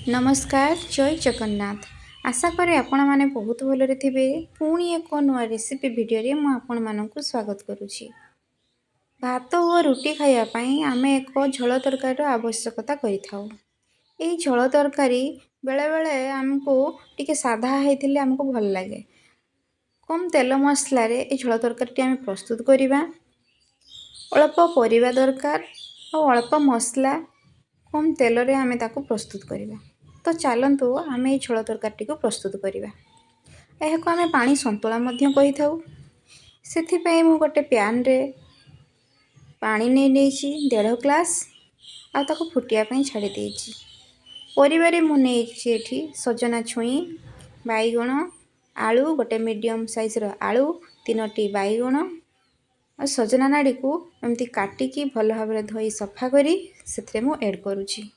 नमस्कार जय जगन्नाथ। आशा करे आपण माने बहुत भलरे थिबे। पुणी एक नुआ रेसिपी वीडियो रे मु आपण मानकु स्वागत करुछि। भात और रुटी खाइया पई आमे एक झोल तरकारी आवश्यकता करिथाउ। एई झोल तरकारी बेले बेले हमको टिके साधा हेतिले हमको भल लागे। कम तेल मसला रे ए झोल तरकारी आमे प्रस्तुत करिबा। अल्प परिबा दरकार और अल्प मसला कम तेल रे आमे ताको प्रस्तुत करिबा। तो चलतु आम ये झोल तरकारी को प्रस्तुत करवा। यह को आम पानी संतुला कही था। से मु गोटे पैन रे पानी नहीं 1.5 ग्लास आउ फुटिया छाड़ी देछि। परिवारे मु नहीं सजना छुई बैगण आलू गोटे मीडियम साइज रो आलू 3टी बैगण और सजना नाड़ी को एमती काटिकी भल भाव धोई सफा करी से मु ऐड करुछि।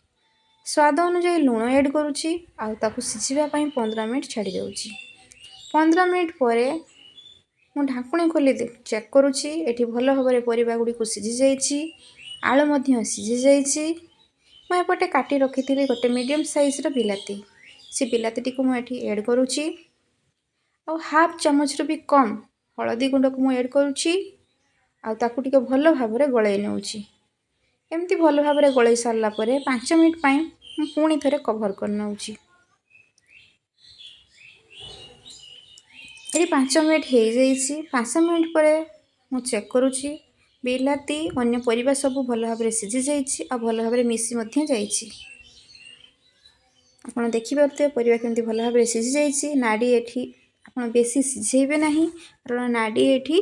स्वाद अनुसार लुण ऐड करुछि आउ ताकू सिझिबा पई 15 मिनिट छाड़ी देउछि। 15 मिनिट परे मु ढाकुणी खोली चेक करुछि। एठी भल भाबरे परिबा गुडी को सिझि जाइछि, आलू मध्य सिझि जाइछि। मैं एपटे काटी रखिथिली गोटे मीडियम साइज रो बिलाती। से बिलातीटी को मु एठी ऐड करुछि आउ हाफ चम्मच रो भी कम हळदी गुंड को मु ऐड करुछि आउ ताकू टिके भल भाबरे गळै नेउछि। एमती भल भाबरे गळै सारला परे 5 मिनिट पई पुणी थे कभर कर नौची। ये 5 मिनिट हो जाइए। 5 मिनिट पर मु चेक करुँची बिलाती अन्य परिबा सब भल भाव सिझी जाइए और भल भाव मिसी आपड़ देखिपे परिबा केमती भल भाव सिझी जाइए। नाड़ी एठी आपड़ बेसी सिझेबे नहीं कारण नाड़ी एठी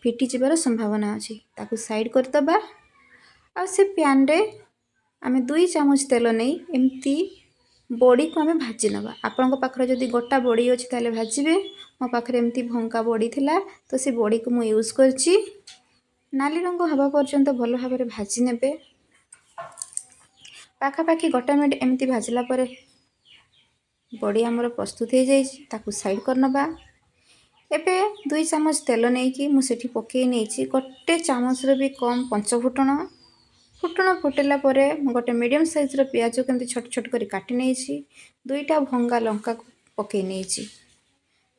फिटी जबार संभावना अच्छी। ताकू साइड करदबा आ से पैन रे आमे 2 चामच तेल नहीं एमती बड़ी को आमे भाजी नबा। आपन पाखरे जदि गोटा बड़ी अछि ताले भाजीबे। मो पाखरे एमती भंका बड़ी थिला तो से बड़ी को मु यूज करछि। नाली रंग हवा पर्यंत भल भाबरे भाजी नेबे। पाखा पाखी गोटा मिनिट एमती भाजला परे बड़ी हमर प्रस्तुत हो जाई। ताकू साइड कर नबा। एबे 2 चामच तेल नहीं कि मु सेठी पके नेछि गोटे चामच रे भी कम पंचफुटण। फुटण फुटेला परे गोटे मीडियम साइज रो प्याज केमती छोट छोट करी काटी नेछि। 2टा भंगा लंका पके नेछि।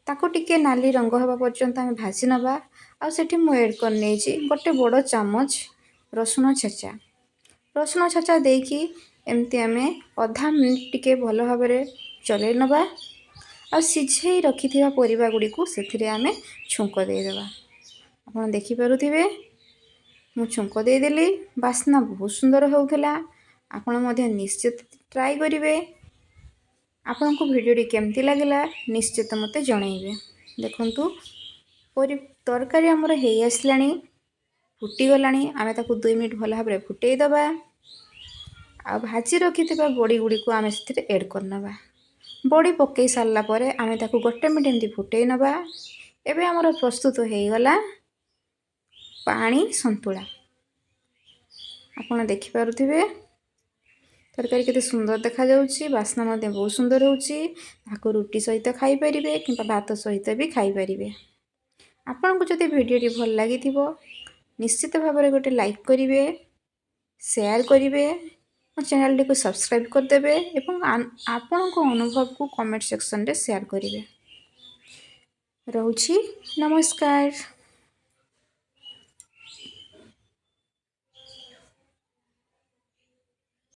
ताको टिके नाली रंग हवा पर्यंत हम भाजी नबा। आ सेठी मु ऐड कर नेछि गोटे बड़ चामच रसुण छेचा देकी एमती आमे आधा मिनिट टिके भल भाबरे चले नबा। आ सिझेई रखिथिबा परिबा गुडी को सेथिरे आमे छुंक दे देबा। आपण देखि पारुथिबे मु छुंक दे देली। बास्ना बहुत सुंदर होउथला। आपण मध्य निश्चित ट्राई करिवे। आपण को वीडियो टी केमती लागला निश्चित मते जणाइबे। देखंतु तरकारी हमर हेई आसलानी फुटी गलानी। आमे ताकू 2 मिनिट भल भाबरे फुटेई दबा। आ भाजी रखिथिबा बड़ी गुडी को आमे सेथिरे ऐड करनबा। बड़ी पकई सारला परे आमे ताकू गोटे मिनिट एमती फुटेई नबा। एबे हमर प्रस्तुत हेई गला पानी संतुला। आपण देखि पारुथिबे तरकारी केते सुंदर देखा जाउची। बास्ना मध्ये बहुत सुंदर होउची। ताको रोटी सहित खाई परिबे किंबा भात सहित भी खाई परिबे। आपण को जदि वीडियो टी भल लागि थिबो निश्चित भाबरे गोटे लाइक करिवे, शेयर करिवे, और चैनल टी को सब्सक्राइब कर देबे एवं आपण को अनुभव को कमेंट सेक्शन रे शेयर करिवे। रहउची नमस्कार।